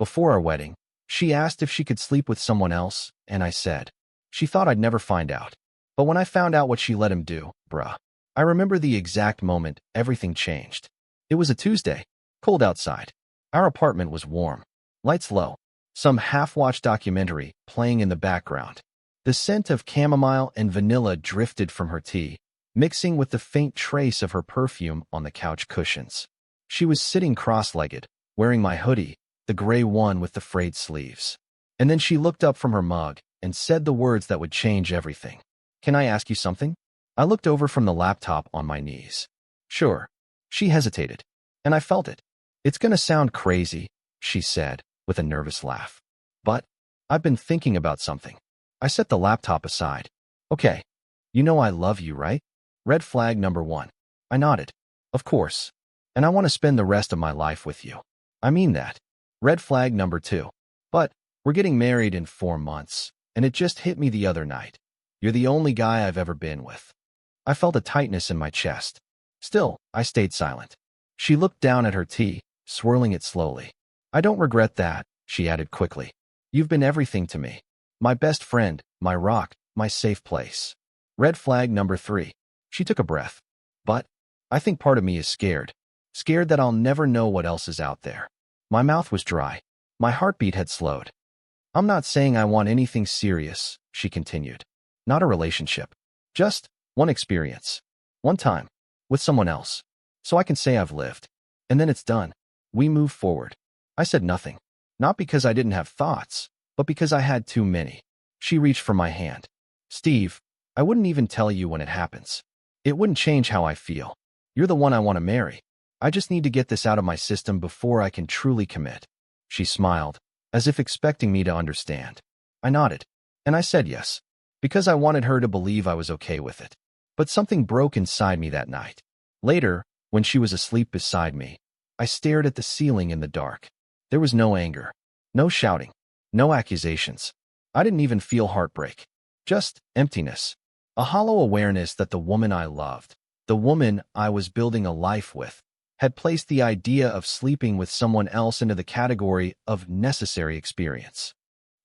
Before our wedding, she asked if she could sleep with someone else, and I said. She thought I'd never find out. But when I found out what she let him do, bruh. I remember the exact moment everything changed. It was a Tuesday, cold outside. Our apartment was warm, lights low, some half-watched documentary playing in the background. The scent of chamomile and vanilla drifted from her tea, mixing with the faint trace of her perfume on the couch cushions. She was sitting cross-legged, wearing my hoodie, the gray one with the frayed sleeves. And then she looked up from her mug and said the words that would change everything. "Can I ask you something?" I looked over from the laptop on my knees. "Sure." She hesitated, and I felt it. "It's gonna sound crazy," she said, with a nervous laugh. "But I've been thinking about something." I set the laptop aside. "Okay, you know I love you, right?" Red flag number 1. I nodded. "Of course. And I want to spend the rest of my life with you." "I mean that." Red flag number 2. "But we're getting married in 4 months, and it just hit me the other night. You're the only guy I've ever been with." I felt a tightness in my chest. Still, I stayed silent. She looked down at her tea, swirling it slowly. "I don't regret that," she added quickly. "You've been everything to me. My best friend, my rock, my safe place." Red flag number 3. She took a breath. "But I think part of me is scared. Scared that I'll never know what else is out there." My mouth was dry. My heartbeat had slowed. "I'm not saying I want anything serious," she continued. "Not a relationship. Just one experience. One time. With someone else. So I can say I've lived. And then it's done. We move forward." I said nothing. Not because I didn't have thoughts, but because I had too many. She reached for my hand. "Steve, I wouldn't even tell you when it happens. It wouldn't change how I feel. You're the one I want to marry. I just need to get this out of my system before I can truly commit." She smiled, as if expecting me to understand. I nodded, and I said yes, because I wanted her to believe I was okay with it. But something broke inside me that night. Later, when she was asleep beside me, I stared at the ceiling in the dark. There was no anger, no shouting, no accusations. I didn't even feel heartbreak. Just emptiness. A hollow awareness that the woman I loved, the woman I was building a life with, had placed the idea of sleeping with someone else into the category of necessary experience.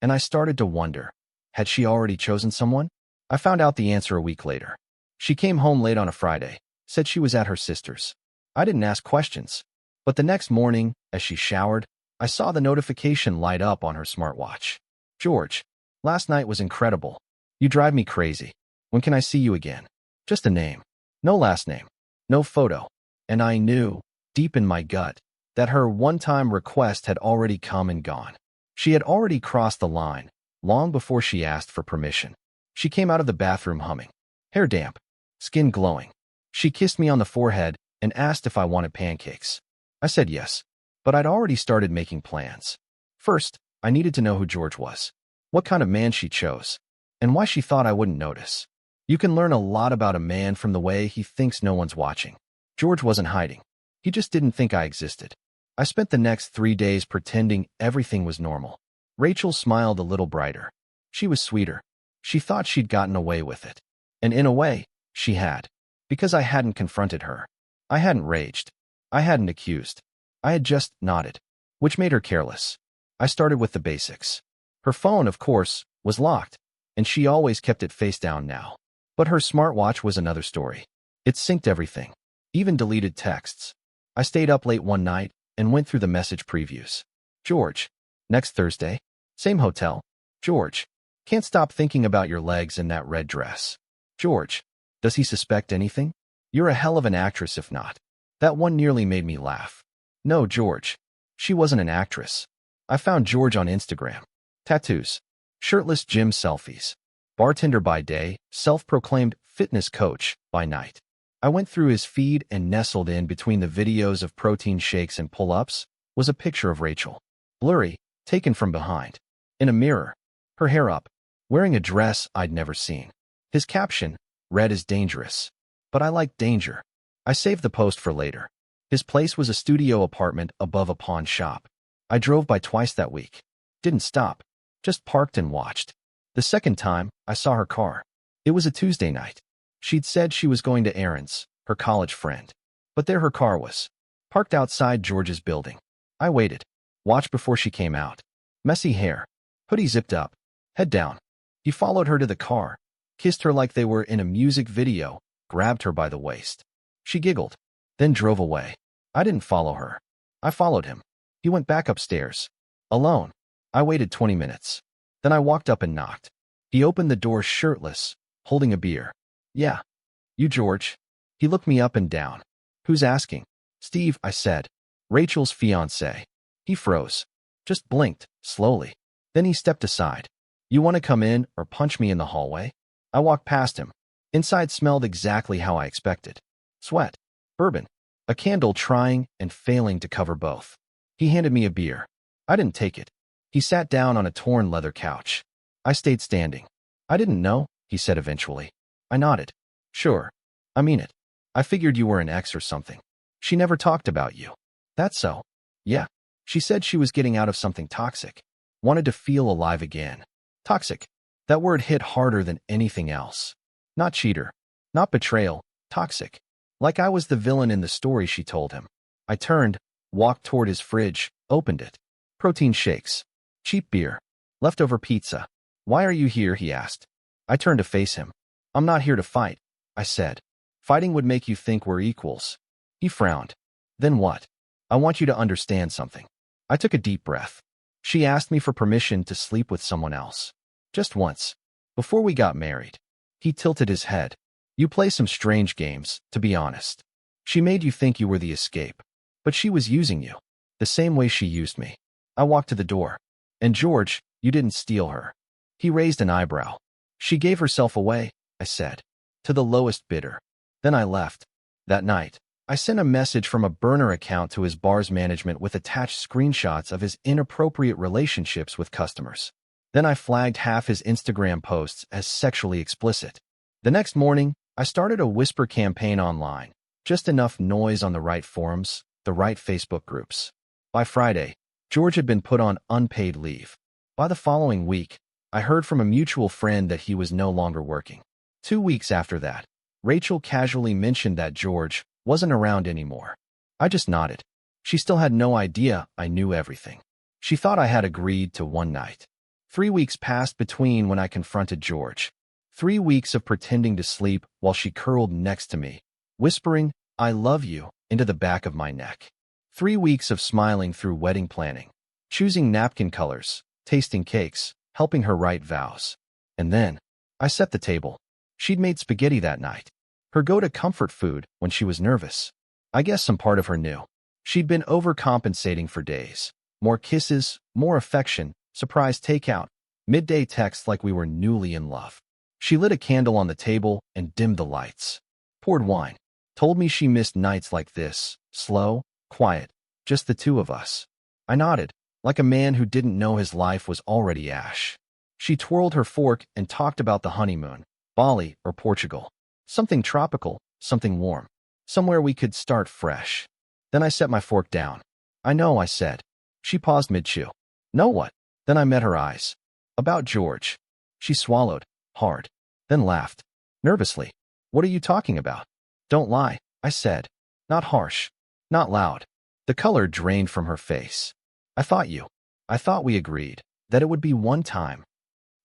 And I started to wonder, had she already chosen someone? I found out the answer a week later. She came home late on a Friday, said she was at her sister's. I didn't ask questions, but the next morning, as she showered, I saw the notification light up on her smartwatch. "George, last night was incredible. You drive me crazy. When can I see you again?" Just a name. No last name. No photo. And I knew, deep in my gut, that her one-time request had already come and gone. She had already crossed the line, long before she asked for permission. She came out of the bathroom humming. Hair damp. Skin glowing. She kissed me on the forehead and asked if I wanted pancakes. I said yes, but I'd already started making plans. First, I needed to know who George was, what kind of man she chose, and why she thought I wouldn't notice. You can learn a lot about a man from the way he thinks no one's watching. George wasn't hiding. He just didn't think I existed. I spent the next 3 days pretending everything was normal. Rachel smiled a little brighter. She was sweeter. She thought she'd gotten away with it. And in a way, she had. Because I hadn't confronted her. I hadn't raged. I hadn't accused. I had just nodded, which made her careless. I started with the basics. Her phone, of course, was locked, and she always kept it face down now. But her smartwatch was another story. It synced everything, even deleted texts. I stayed up late one night and went through the message previews. "George, next Thursday, same hotel. George, can't stop thinking about your legs in that red dress. George, does he suspect anything? You're a hell of an actress if not." That one nearly made me laugh. No, George. She wasn't an actress. I found George on Instagram. Tattoos. Shirtless gym selfies. Bartender by day, self-proclaimed fitness coach by night. I went through his feed and nestled in between the videos of protein shakes and pull-ups was a picture of Rachel. Blurry, taken from behind. In a mirror. Her hair up. Wearing a dress I'd never seen. His caption, "Red is dangerous." But I liked danger. I saved the post for later. His place was a studio apartment above a pawn shop. I drove by twice that week. Didn't stop. Just parked and watched. The second time, I saw her car. It was a Tuesday night. She'd said she was going to Aaron's, her college friend. But there her car was. Parked outside George's building. I waited. Watch before she came out. Messy hair. Hoodie zipped up. Head down. He followed her to the car, kissed her like they were in a music video, grabbed her by the waist. She giggled, then drove away. I didn't follow her. I followed him. He went back upstairs. Alone. I waited 20 minutes. Then I walked up and knocked. He opened the door shirtless, holding a beer. Yeah. You, George? He looked me up and down. Who's asking? Steve, I said. Rachel's fiancé. He froze. Just blinked, slowly. Then he stepped aside. You want to come in or punch me in the hallway? I walked past him. Inside smelled exactly how I expected. Sweat. Bourbon. A candle trying and failing to cover both. He handed me a beer. I didn't take it. He sat down on a torn leather couch. I stayed standing. I didn't know, he said eventually. I nodded. Sure. I mean it. I figured you were an ex or something. She never talked about you. That's so. Yeah. She said she was getting out of something toxic. Wanted to feel alive again. Toxic. That word hit harder than anything else. Not cheater. Not betrayal. Toxic. Like I was the villain in the story she told him. I turned, walked toward his fridge, opened it. Protein shakes. Cheap beer. Leftover pizza. Why are you here? He asked. I turned to face him. I'm not here to fight, I said. Fighting would make you think we're equals. He frowned. Then what? I want you to understand something. I took a deep breath. She asked me for permission to sleep with someone else. Just once. Before we got married. He tilted his head. You play some strange games, to be honest. She made you think you were the escape. But she was using you. The same way she used me. I walked to the door. And George, you didn't steal her. He raised an eyebrow. She gave herself away, I said. To the lowest bidder. Then I left. That night, I sent a message from a burner account to his bar's management with attached screenshots of his inappropriate relationships with customers. Then I flagged half his Instagram posts as sexually explicit. The next morning, I started a whisper campaign online. Just enough noise on the right forums, the right Facebook groups. By Friday, George had been put on unpaid leave. By the following week, I heard from a mutual friend that he was no longer working. 2 weeks after that, Rachel casually mentioned that George wasn't around anymore. I just nodded. She still had no idea I knew everything. She thought I had agreed to one night. 3 weeks passed between when I confronted George. 3 weeks of pretending to sleep while she curled next to me, whispering, I love you, into the back of my neck. 3 weeks of smiling through wedding planning, choosing napkin colors, tasting cakes, helping her write vows. And then, I set the table. She'd made spaghetti that night. Her go-to comfort food when she was nervous. I guess some part of her knew. She'd been overcompensating for days. More kisses, more affection, surprise takeout, midday texts like we were newly in love. She lit a candle on the table and dimmed the lights. Poured wine. Told me she missed nights like this, slow, quiet, just the two of us. I nodded, like a man who didn't know his life was already ash. She twirled her fork and talked about the honeymoon, Bali or Portugal. Something tropical, something warm. Somewhere we could start fresh. Then I set my fork down. I know, I said. She paused mid-chew. Know what? Then I met her eyes. About George. She swallowed, hard, then laughed, nervously. What are you talking about? Don't lie, I said. Not harsh, not loud. The color drained from her face. I thought we agreed that it would be one time.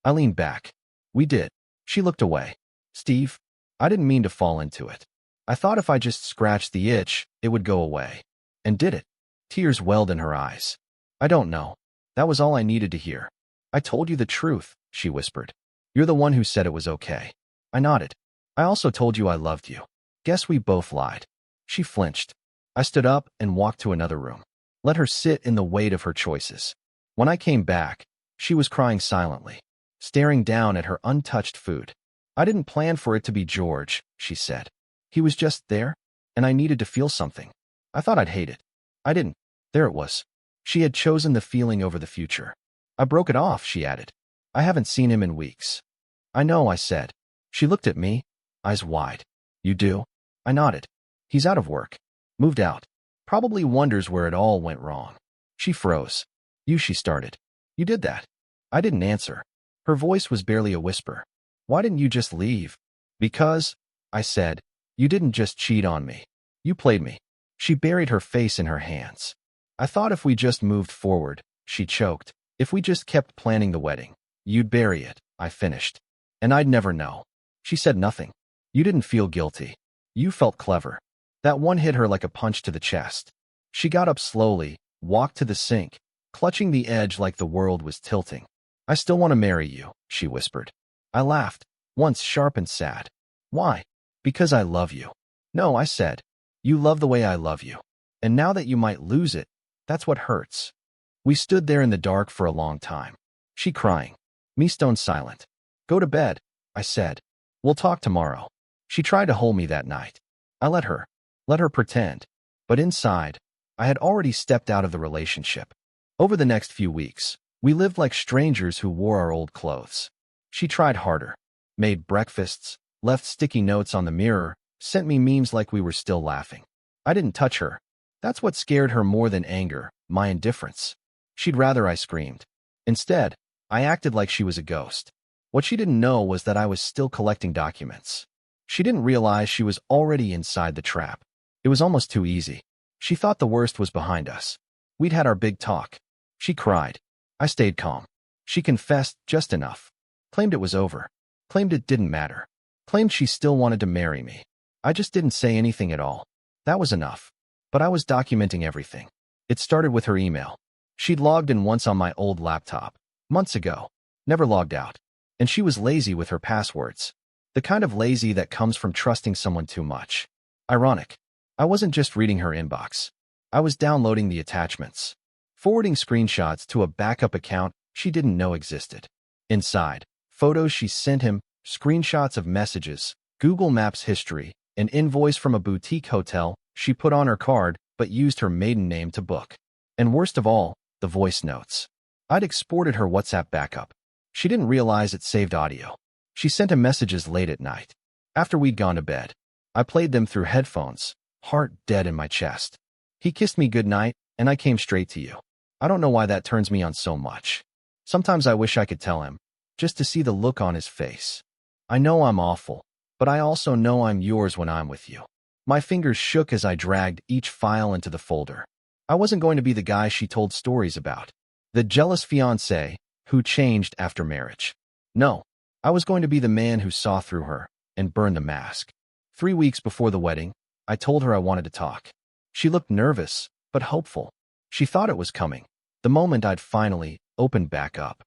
I leaned back. We did. She looked away. Steve, I didn't mean to fall into it. I thought if I just scratched the itch, it would go away. And did it? Tears welled in her eyes. I don't know. That was all I needed to hear. I told you the truth, she whispered. You're the one who said it was okay. I nodded. I also told you I loved you. Guess we both lied. She flinched. I stood up and walked to another room. Let her sit in the weight of her choices. When I came back, she was crying silently, staring down at her untouched food. I didn't plan for it to be George, she said. He was just there, and I needed to feel something. I thought I'd hate it. I didn't. There it was. She had chosen the feeling over the future. I broke it off, she added. I haven't seen him in weeks. I know, I said. She looked at me, eyes wide. You do? I nodded. He's out of work. Moved out. Probably wonders where it all went wrong. She froze. She started. You did that. I didn't answer. Her voice was barely a whisper. Why didn't you just leave? Because, I said, you didn't just cheat on me. You played me. She buried her face in her hands. I thought if we just moved forward, she choked. If we just kept planning the wedding, you'd bury it, I finished. And I'd never know. She said nothing. You didn't feel guilty. You felt clever. That one hit her like a punch to the chest. She got up slowly, walked to the sink, clutching the edge like the world was tilting. I still want to marry you, she whispered. I laughed, once sharp and sad. Why? Because I love you. No, I said. You love the way I love you. And now that you might lose it, that's what hurts. We stood there in the dark for a long time. She crying. Me stone silent. Go to bed, I said. We'll talk tomorrow. She tried to hold me that night. I let her pretend. But inside, I had already stepped out of the relationship. Over the next few weeks, we lived like strangers who wore our old clothes. She tried harder, made breakfasts, left sticky notes on the mirror, sent me memes like we were still laughing. I didn't touch her. That's what scared her more than anger, my indifference. She'd rather I screamed. Instead, I acted like she was a ghost. What she didn't know was that I was still collecting documents. She didn't realize she was already inside the trap. It was almost too easy. She thought the worst was behind us. We'd had our big talk. She cried. I stayed calm. She confessed just enough. Claimed it was over. Claimed it didn't matter. Claimed she still wanted to marry me. I just didn't say anything at all. That was enough. But I was documenting everything. It started with her email. She'd logged in once on my old laptop, months ago, never logged out. And she was lazy with her passwords. The kind of lazy that comes from trusting someone too much. Ironic. I wasn't just reading her inbox. I was downloading the attachments, forwarding screenshots to a backup account she didn't know existed. Inside, photos she sent him, screenshots of messages, Google Maps history, an invoice from a boutique hotel she put on her card but used her maiden name to book. And worst of all, the voice notes. I'd exported her WhatsApp backup. She didn't realize it saved audio. She sent him messages late at night. After we'd gone to bed, I played them through headphones, heart dead in my chest. He kissed me goodnight, and I came straight to you. I don't know why that turns me on so much. Sometimes I wish I could tell him, just to see the look on his face. I know I'm awful, but I also know I'm yours when I'm with you. My fingers shook as I dragged each file into the folder. I wasn't going to be the guy she told stories about, the jealous fiancé who changed after marriage. No, I was going to be the man who saw through her and burned the mask. 3 weeks before the wedding, I told her I wanted to talk. She looked nervous, but hopeful. She thought it was coming, the moment I'd finally opened back up.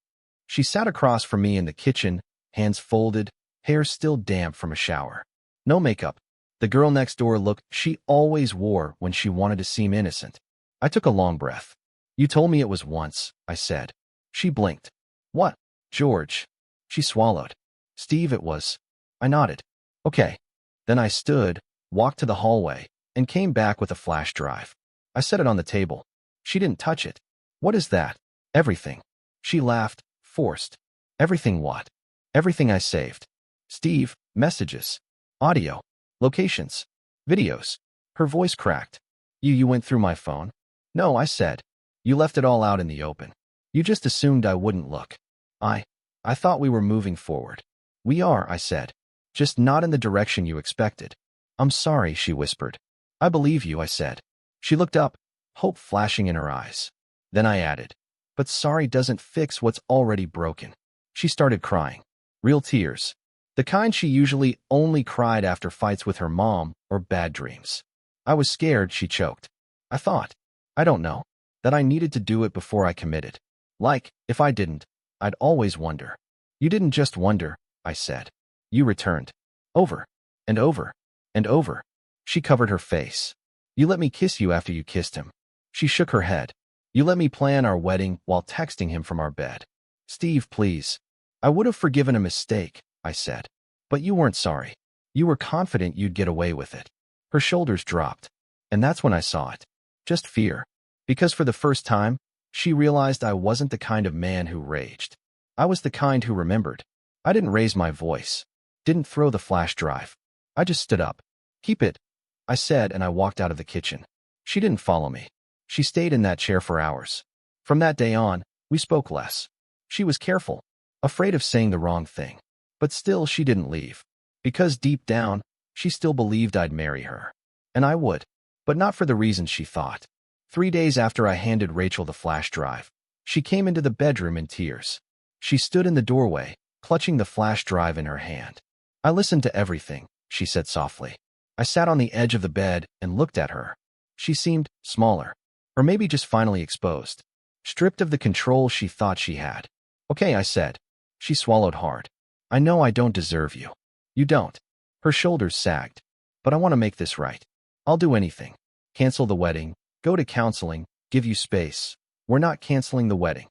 She sat across from me in the kitchen, hands folded, hair still damp from a shower. No makeup. The girl next door look she always wore when she wanted to seem innocent. I took a long breath. You told me it was once, I said. She blinked. What? George. She swallowed. Steve, it was. I nodded. Okay. Then I stood, walked to the hallway, and came back with a flash drive. I set it on the table. She didn't touch it. What is that? Everything. She laughed, forced. Everything what? Everything I saved. Steve, messages, audio, locations, videos. Her voice cracked. You went through my phone? No, I said. You left it all out in the open. You just assumed I wouldn't look. I thought we were moving forward. We are, I said. Just not in the direction you expected. I'm sorry, she whispered. I believe you, I said. She looked up, hope flashing in her eyes. Then I added, but sorry doesn't fix what's already broken. She started crying. Real tears. The kind she usually only cried after fights with her mom or bad dreams. I was scared, she choked. I thought, I don't know, that I needed to do it before I committed. Like, if I didn't, I'd always wonder. You didn't just wonder, I said. You returned. Over, and over, and over. She covered her face. You let me kiss you after you kissed him. She shook her head. You let me plan our wedding while texting him from our bed. Steve, please. I would have forgiven a mistake, I said. But you weren't sorry. You were confident you'd get away with it. Her shoulders dropped. And that's when I saw it. Just fear. Because for the first time, she realized I wasn't the kind of man who raged. I was the kind who remembered. I didn't raise my voice. Didn't throw the flash drive. I just stood up. Keep it, I said, and I walked out of the kitchen. She didn't follow me. She stayed in that chair for hours. From that day on, we spoke less. She was careful, afraid of saying the wrong thing. But still, she didn't leave. Because deep down, she still believed I'd marry her. And I would. But not for the reasons she thought. 3 days after I handed Rachel the flash drive, she came into the bedroom in tears. She stood in the doorway, clutching the flash drive in her hand. I listened to everything, she said softly. I sat on the edge of the bed and looked at her. She seemed smaller, or maybe just finally exposed, stripped of the control she thought she had. Okay, I said. She swallowed hard. I know I don't deserve you. You don't. Her shoulders sagged. But I want to make this right. I'll do anything. Cancel the wedding, go to counseling, give you space. We're not canceling the wedding.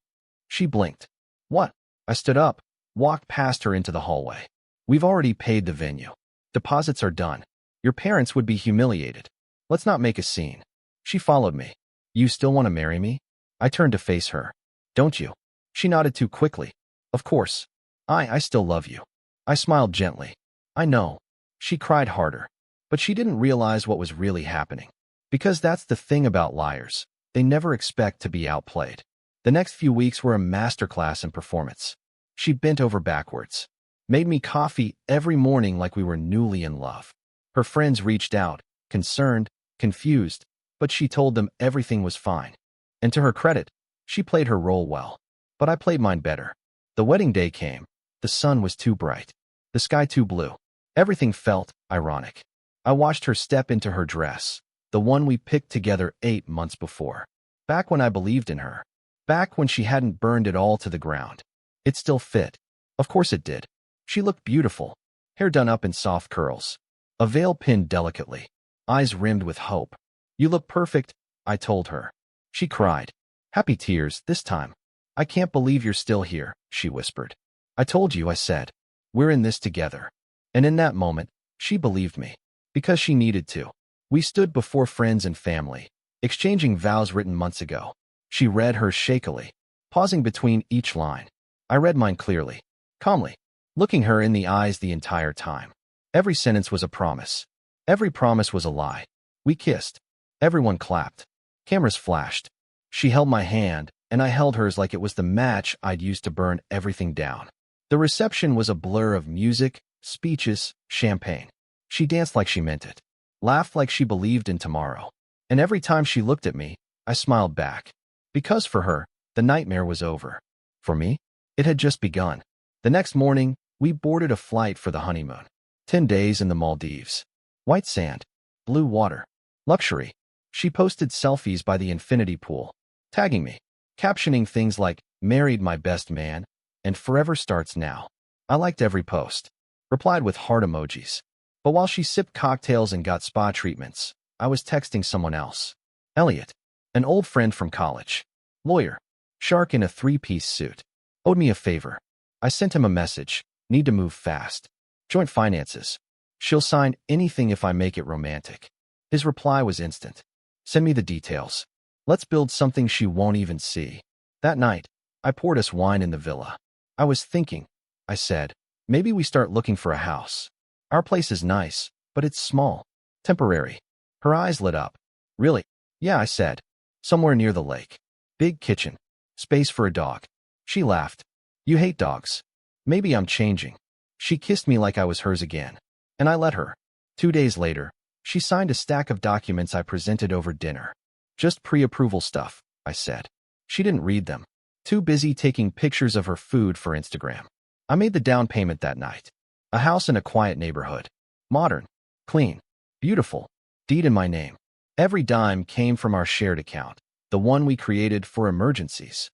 She blinked. What? I stood up, walked past her into the hallway. We've already paid the venue. Deposits are done. Your parents would be humiliated. Let's not make a scene. She followed me. You still want to marry me? I turned to face her. Don't you? She nodded too quickly. Of course. I still love you. I smiled gently. I know. She cried harder. But she didn't realize what was really happening. Because that's the thing about liars. They never expect to be outplayed. The next few weeks were a masterclass in performance. She bent over backwards, made me coffee every morning like we were newly in love. Her friends reached out, concerned, confused, but she told them everything was fine. And to her credit, she played her role well. But I played mine better. The wedding day came. The sun was too bright. The sky too blue. Everything felt ironic. I watched her step into her dress, the one we picked together 8 months before. Back when I believed in her. Back when she hadn't burned it all to the ground. It still fit. Of course it did. She looked beautiful, hair done up in soft curls, a veil pinned delicately, eyes rimmed with hope. You look perfect, I told her. She cried. Happy tears, this time. I can't believe you're still here, she whispered. I told you, I said. We're in this together. And in that moment, she believed me. Because she needed to. We stood before friends and family, exchanging vows written months ago. She read hers shakily, pausing between each line. I read mine clearly, calmly, looking her in the eyes the entire time. Every sentence was a promise. Every promise was a lie. We kissed. Everyone clapped. Cameras flashed. She held my hand, and I held hers like it was the match I'd used to burn everything down. The reception was a blur of music, speeches, champagne. She danced like she meant it, laughed like she believed in tomorrow. And every time she looked at me, I smiled back. Because for her, the nightmare was over. For me, it had just begun. The next morning, we boarded a flight for the honeymoon. 10 days in the Maldives. White sand, blue water, luxury. She posted selfies by the infinity pool, tagging me, captioning things like, married my best man, and forever starts now. I liked every post, replied with heart emojis. But while she sipped cocktails and got spa treatments, I was texting someone else. Elliot, an old friend from college. Lawyer. Shark in a 3-piece suit. Owed me a favor. I sent him a message. Need to move fast. Joint finances. She'll sign anything if I make it romantic. His reply was instant. Send me the details. Let's build something she won't even see. That night, I poured us wine in the villa. I was thinking, I said, maybe we start looking for a house. Our place is nice, but it's small. Temporary. Her eyes lit up. Really? Yeah, I said. Somewhere near the lake. Big kitchen. Space for a dog. She laughed. You hate dogs. Maybe I'm changing. She kissed me like I was hers again. And I let her. 2 days later, she signed a stack of documents I presented over dinner. Just pre-approval stuff, I said. She didn't read them. Too busy taking pictures of her food for Instagram. I made the down payment that night. A house in a quiet neighborhood. Modern. Clean. Beautiful. Deed in my name. Every dime came from our shared account, the one we created for emergencies.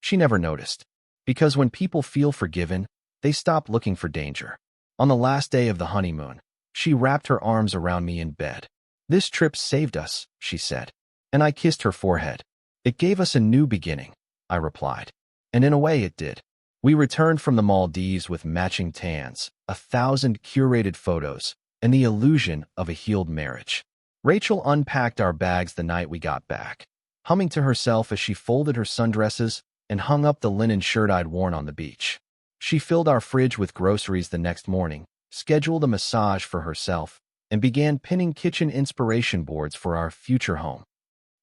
She never noticed. Because when people feel forgiven, they stop looking for danger. On the last day of the honeymoon, she wrapped her arms around me in bed. This trip saved us, she said. And I kissed her forehead. It gave us a new beginning, I replied. And in a way it did. We returned from the Maldives with matching tans, 1,000 curated photos, and the illusion of a healed marriage. Rachel unpacked our bags the night we got back, humming to herself as she folded her sundresses and hung up the linen shirt I'd worn on the beach. She filled our fridge with groceries the next morning, scheduled a massage for herself, and began pinning kitchen inspiration boards for our future home.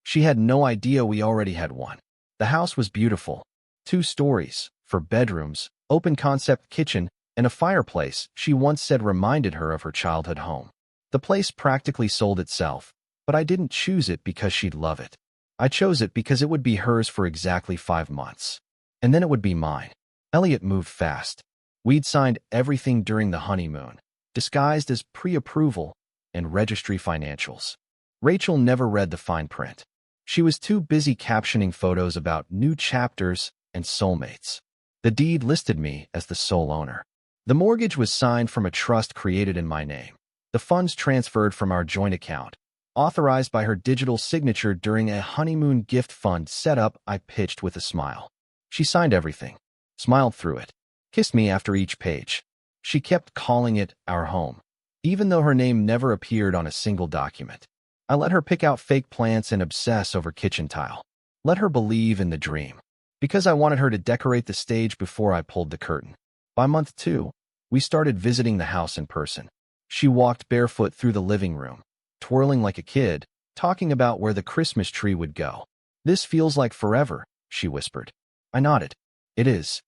She had no idea we already had one. The house was beautiful. 2 stories, 4 bedrooms, open-concept kitchen, and a fireplace she once said reminded her of her childhood home. The place practically sold itself, but I didn't choose it because she'd love it. I chose it because it would be hers for exactly 5 months. And then it would be mine. Elliot moved fast. We'd signed everything during the honeymoon, disguised as pre-approval and registry financials. Rachel never read the fine print. She was too busy captioning photos about new chapters and soulmates. The deed listed me as the sole owner. The mortgage was signed from a trust created in my name. The funds transferred from our joint account, authorized by her digital signature during a honeymoon gift fund setup I pitched with a smile. She signed everything, smiled through it, kissed me after each page. She kept calling it our home, even though her name never appeared on a single document. I let her pick out fake plants and obsess over kitchen tile. Let her believe in the dream, because I wanted her to decorate the stage before I pulled the curtain. By month 2, we started visiting the house in person. She walked barefoot through the living room, twirling like a kid, talking about where the Christmas tree would go. "This feels like forever," she whispered. I nodded. "It is."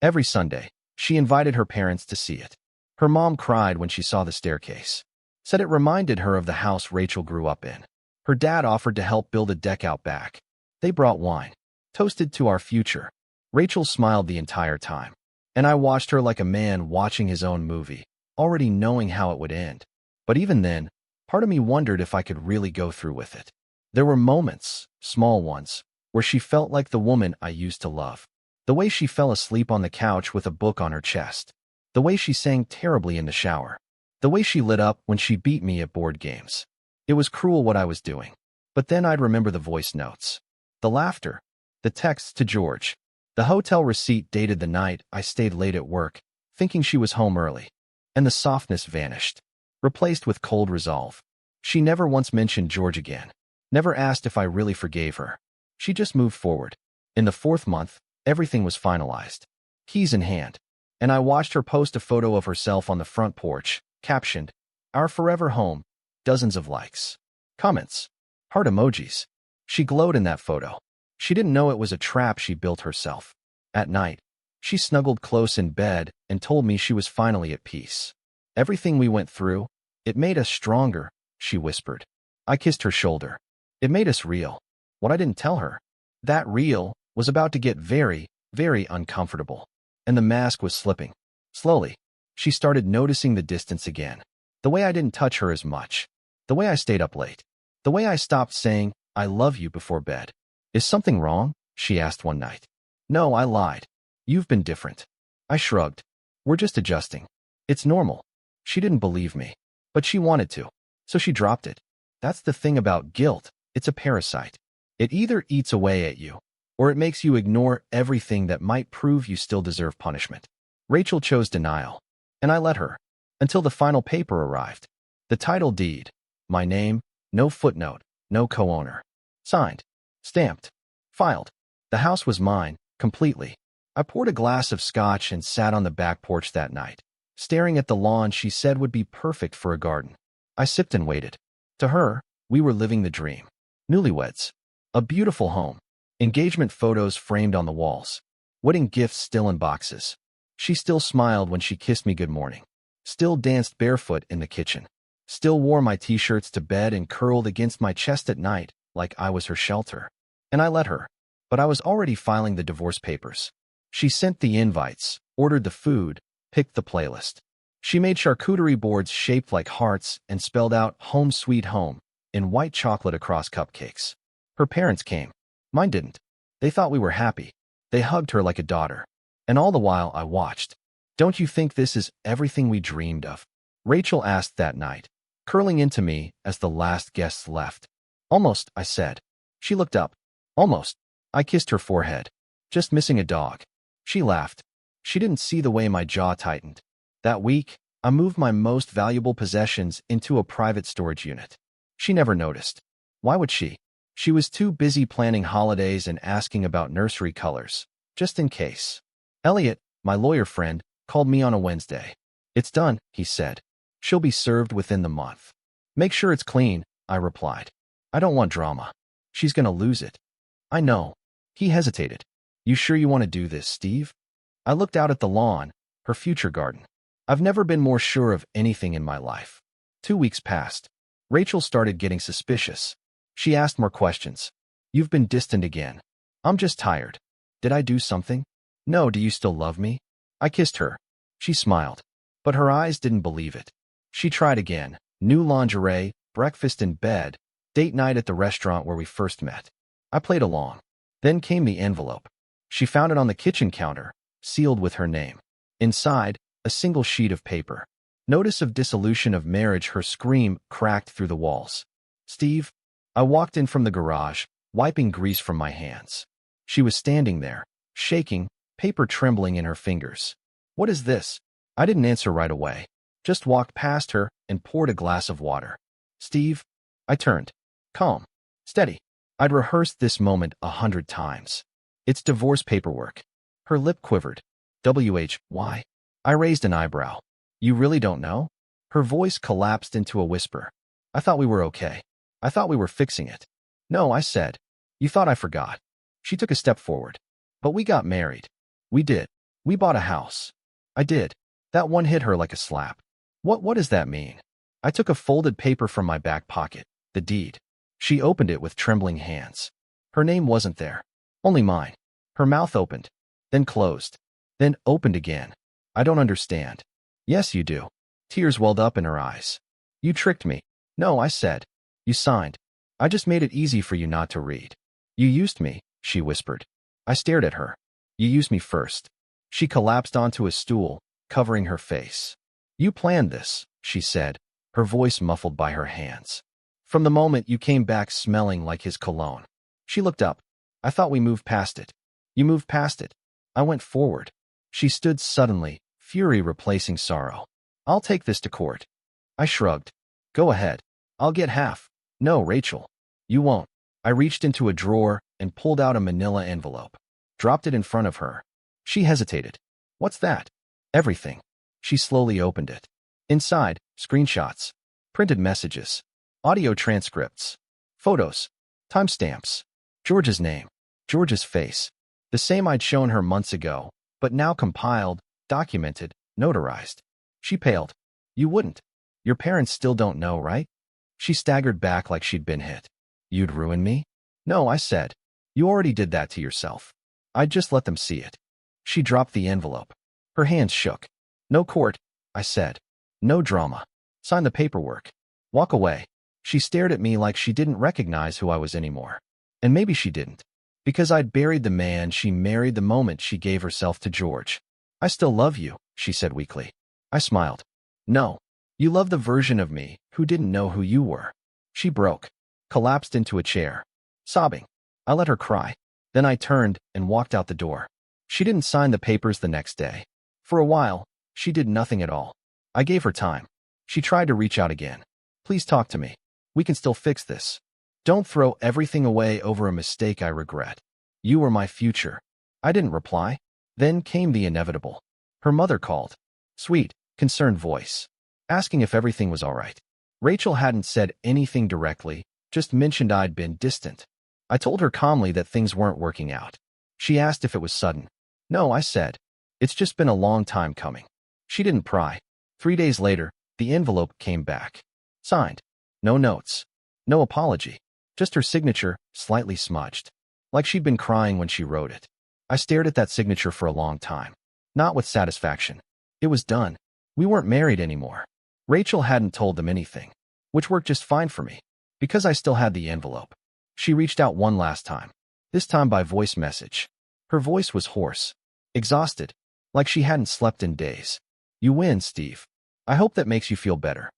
Every Sunday, she invited her parents to see it. Her mom cried when she saw the staircase, said it reminded her of the house Rachel grew up in. Her dad offered to help build a deck out back. They brought wine, toasted to our future. Rachel smiled the entire time, and I watched her like a man watching his own movie, already knowing how it would end. But even then, part of me wondered if I could really go through with it. There were moments, small ones, where she felt like the woman I used to love. The way she fell asleep on the couch with a book on her chest. The way she sang terribly in the shower. The way she lit up when she beat me at board games. It was cruel what I was doing. But then I'd remember the voice notes, the laughter, the texts to George, the hotel receipt dated the night I stayed late at work, thinking she was home early. And the softness vanished, replaced with cold resolve. She never once mentioned George again, never asked if I really forgave her. She just moved forward. In the 4th month, everything was finalized, keys in hand, and I watched her post a photo of herself on the front porch, captioned, "Our forever home," dozens of likes, comments, heart emojis. She glowed in that photo. She didn't know it was a trap she built herself. At night, she snuggled close in bed and told me she was finally at peace. "Everything we went through, it made us stronger," she whispered. I kissed her shoulder. "It made us real." What I didn't tell her, that real was about to get very, very uncomfortable. And the mask was slipping. Slowly, she started noticing the distance again. The way I didn't touch her as much. The way I stayed up late. The way I stopped saying, "I love you" before bed. "Is something wrong?" she asked one night. "No," I lied. "You've been different." I shrugged. "We're just adjusting. It's normal." She didn't believe me, but she wanted to. So she dropped it. That's the thing about guilt. It's a parasite. It either eats away at you, or it makes you ignore everything that might prove you still deserve punishment. Rachel chose denial, and I let her, until the final paper arrived. The title deed, my name, no footnote, no co-owner. Signed, stamped, filed. The house was mine, completely. I poured a glass of scotch and sat on the back porch that night, staring at the lawn she said would be perfect for a garden. I sipped and waited. To her, we were living the dream. Newlyweds. A beautiful home. Engagement photos framed on the walls. Wedding gifts still in boxes. She still smiled when she kissed me good morning. Still danced barefoot in the kitchen. Still wore my t-shirts to bed and curled against my chest at night like I was her shelter. And I let her. But I was already filing the divorce papers. She sent the invites, ordered the food, picked the playlist. She made charcuterie boards shaped like hearts and spelled out "Home Sweet Home" in white chocolate across cupcakes. Her parents came. Mine didn't. They thought we were happy. They hugged her like a daughter. And all the while I watched. "Don't you think this is everything we dreamed of?" Rachel asked that night, curling into me as the last guests left. "Almost," I said. She looked up. "Almost." I kissed her forehead. "Just missing a dog." She laughed. She didn't see the way my jaw tightened. That week, I moved my most valuable possessions into a private storage unit. She never noticed. Why would she? She was too busy planning holidays and asking about nursery colors, just in case. Elliot, my lawyer friend, called me on a Wednesday. "It's done," he said. "She'll be served within the month." "Make sure it's clean," I replied. "I don't want drama. She's gonna lose it." "I know." He hesitated. "You sure you want to do this, Steve?" I looked out at the lawn, her future garden. I've never been more sure of anything in my life. 2 weeks passed. Rachel started getting suspicious. She asked more questions. You've been distant again. I'm just tired. Did I do something? No, do you still love me? I kissed her. She smiled, but her eyes didn't believe it. She tried again. New lingerie, breakfast in bed, date night at the restaurant where we first met. I played along. Then came the envelope. She found it on the kitchen counter, sealed with her name. Inside, a single sheet of paper. Notice of dissolution of marriage. Her scream cracked through the walls. Steve. I walked in from the garage, wiping grease from my hands. She was standing there, shaking, paper trembling in her fingers. What is this? I didn't answer right away. Just walked past her and poured a glass of water. Steve. I turned. Calm. Steady. I'd rehearsed this moment 100 times. It's divorce paperwork. Her lip quivered. Why? I raised an eyebrow. You really don't know? Her voice collapsed into a whisper. I thought we were okay. I thought we were fixing it. No, I said. You thought I forgot. She took a step forward. But we got married. We did. We bought a house. I did. That one hit her like a slap. What does that mean? I took a folded paper from my back pocket. The deed. She opened it with trembling hands. Her name wasn't there. Only mine. Her mouth opened. Then closed. Then opened again. I don't understand. Yes, you do. Tears welled up in her eyes. You tricked me. No, I said. You signed. I just made it easy for you not to read. You used me, she whispered. I stared at her. You used me first. She collapsed onto a stool, covering her face. You planned this, she said, her voice muffled by her hands. From the moment you came back smelling like his cologne. She looked up. I thought we moved past it. You moved past it. I went forward. She stood suddenly, fury replacing sorrow. I'll take this to court. I shrugged. Go ahead. I'll get half. No, Rachel. You won't. I reached into a drawer and pulled out a manila envelope. Dropped it in front of her. She hesitated. What's that? Everything. She slowly opened it. Inside, screenshots, printed messages, audio transcripts, photos, timestamps, George's name, George's face. The same I'd shown her months ago, but now compiled, documented, notarized. She paled. You wouldn't. Your parents still don't know, right? She staggered back like she'd been hit. You'd ruin me? No, I said. You already did that to yourself. I'd just let them see it. She dropped the envelope. Her hands shook. No court, I said. No drama. Sign the paperwork. Walk away. She stared at me like she didn't recognize who I was anymore. And maybe she didn't. Because I'd buried the man she married the moment she gave herself to George. I still love you, she said weakly. I smiled. No. You love the version of me who didn't know who you were. She broke. Collapsed into a chair. Sobbing. I let her cry. Then I turned and walked out the door. She didn't sign the papers the next day. For a while, she did nothing at all. I gave her time. She tried to reach out again. Please talk to me. We can still fix this. Don't throw everything away over a mistake I regret. You were my future. I didn't reply. Then came the inevitable. Her mother called. Sweet, concerned voice. Asking if everything was all right. Rachel hadn't said anything directly, just mentioned I'd been distant. I told her calmly that things weren't working out. She asked if it was sudden. No, I said. It's just been a long time coming. She didn't pry. 3 days later, the envelope came back. Signed. No notes. No apology. Just her signature, slightly smudged. Like she'd been crying when she wrote it. I stared at that signature for a long time. Not with satisfaction. It was done. We weren't married anymore. Rachel hadn't told them anything. Which worked just fine for me. Because I still had the envelope. She reached out one last time. This time by voice message. Her voice was hoarse. Exhausted. Like she hadn't slept in days. You win, Steve. I hope that makes you feel better.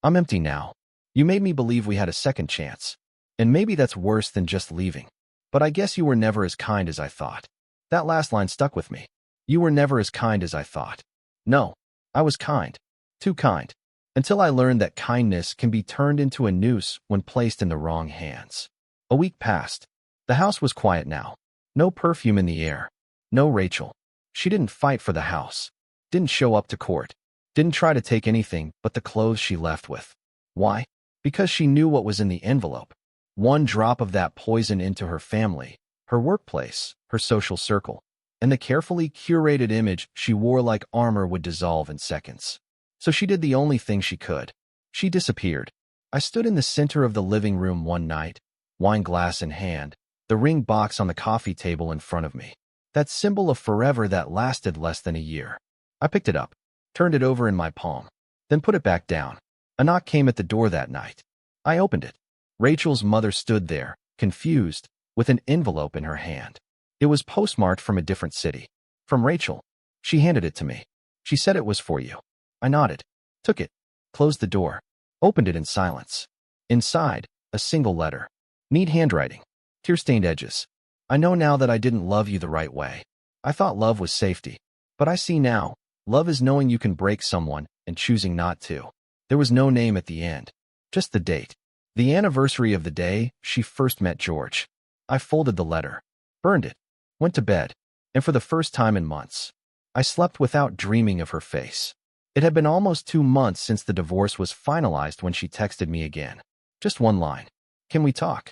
I'm empty now. You made me believe we had a second chance. And maybe that's worse than just leaving. But I guess you were never as kind as I thought. That last line stuck with me. You were never as kind as I thought. No, I was kind. Too kind. Until I learned that kindness can be turned into a noose when placed in the wrong hands. A week passed. The house was quiet now. No perfume in the air. No Rachel. She didn't fight for the house. Didn't show up to court. Didn't try to take anything but the clothes she left with. Why? Because she knew what was in the envelope. One drop of that poison into her family, her workplace, her social circle, and the carefully curated image she wore like armor would dissolve in seconds. So she did the only thing she could. She disappeared. I stood in the center of the living room one night, wine glass in hand, the ring box on the coffee table in front of me. That symbol of forever that lasted less than a year. I picked it up, turned it over in my palm, then put it back down. A knock came at the door that night. I opened it. Rachel's mother stood there, confused, with an envelope in her hand. It was postmarked from a different city. From Rachel. She handed it to me. She said it was for you. I nodded, took it, closed the door, opened it in silence. Inside, a single letter. Neat handwriting. Tear-stained edges. I know now that I didn't love you the right way. I thought love was safety. But I see now, love is knowing you can break someone and choosing not to. There was no name at the end. Just the date. The anniversary of the day she first met George. I folded the letter, burned it, went to bed, and for the first time in months, I slept without dreaming of her face. It had been almost 2 months since the divorce was finalized when she texted me again. Just one line. Can we talk?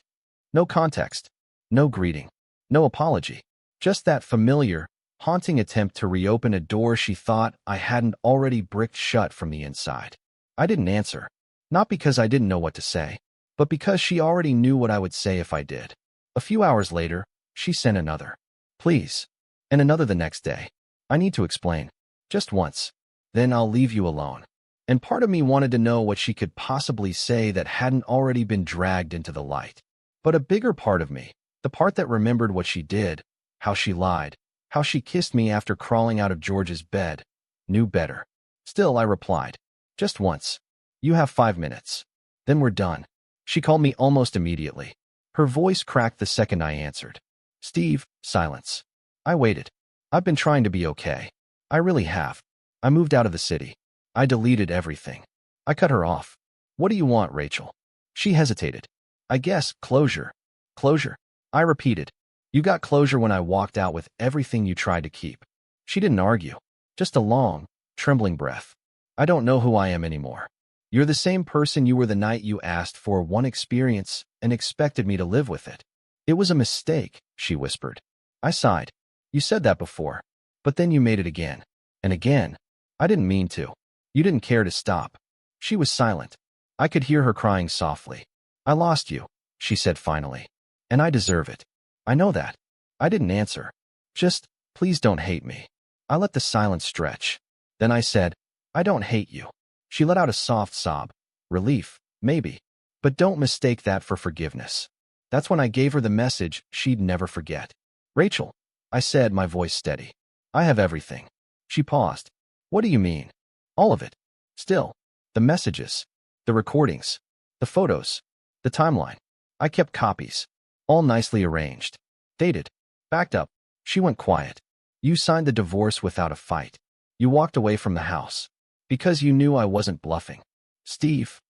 No context. No greeting. No apology. Just that familiar, haunting attempt to reopen a door she thought I hadn't already bricked shut from the inside. I didn't answer. Not because I didn't know what to say, but because she already knew what I would say if I did. A few hours later, she sent another. Please. And another the next day. I need to explain. Just once. Then I'll leave you alone. And part of me wanted to know what she could possibly say that hadn't already been dragged into the light. But a bigger part of me, the part that remembered what she did, how she lied, how she kissed me after crawling out of George's bed, knew better. Still, I replied. Just once. You have 5 minutes. Then we're done. She called me almost immediately. Her voice cracked the second I answered. Steve, silence. I waited. I've been trying to be okay. I really have. I moved out of the city. I deleted everything. I cut her off. What do you want, Rachel? She hesitated. I guess closure. Closure. I repeated. You got closure when I walked out with everything you tried to keep. She didn't argue. Just a long, trembling breath. I don't know who I am anymore. You're the same person you were the night you asked for one experience and expected me to live with it. It was a mistake, she whispered. I sighed. You said that before, but then you made it again. And again. I didn't mean to. You didn't care to stop. She was silent. I could hear her crying softly. I lost you, she said finally. And I deserve it. I know that. I didn't answer. Just, please don't hate me. I let the silence stretch. Then I said, I don't hate you. She let out a soft sob. Relief, maybe. But don't mistake that for forgiveness. That's when I gave her the message she'd never forget. Rachel, I said, my voice steady. I have everything. She paused. What do you mean? All of it. Still. The messages. The recordings. The photos. The timeline. I kept copies. All nicely arranged. Dated. Backed up. She went quiet. You signed the divorce without a fight. You walked away from the house. Because you knew I wasn't bluffing. Steve.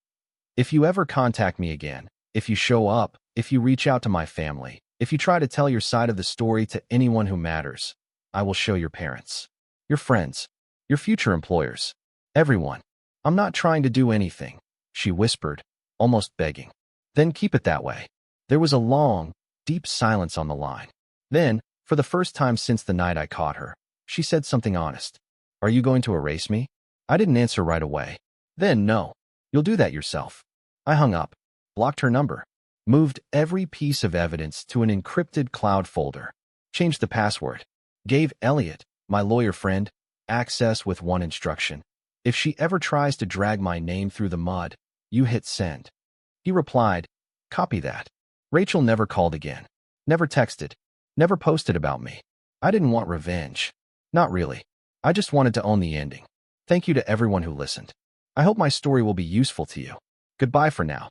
If you ever contact me again, if you show up, if you reach out to my family, if you try to tell your side of the story to anyone who matters, I will show your parents, your friends, your future employers, everyone. I'm not trying to do anything, she whispered, almost begging. Then keep it that way. There was a long, deep silence on the line. Then, for the first time since the night I caught her, she said something honest. Are you going to erase me? I didn't answer right away. Then, no. You'll do that yourself. I hung up, blocked her number, moved every piece of evidence to an encrypted cloud folder, changed the password, gave Elliot, my lawyer friend, access with one instruction. If she ever tries to drag my name through the mud, you hit send. He replied, copy that. Rachel never called again, never texted, never posted about me. I didn't want revenge. Not really. I just wanted to own the ending. Thank you to everyone who listened. I hope my story will be useful to you. Goodbye for now.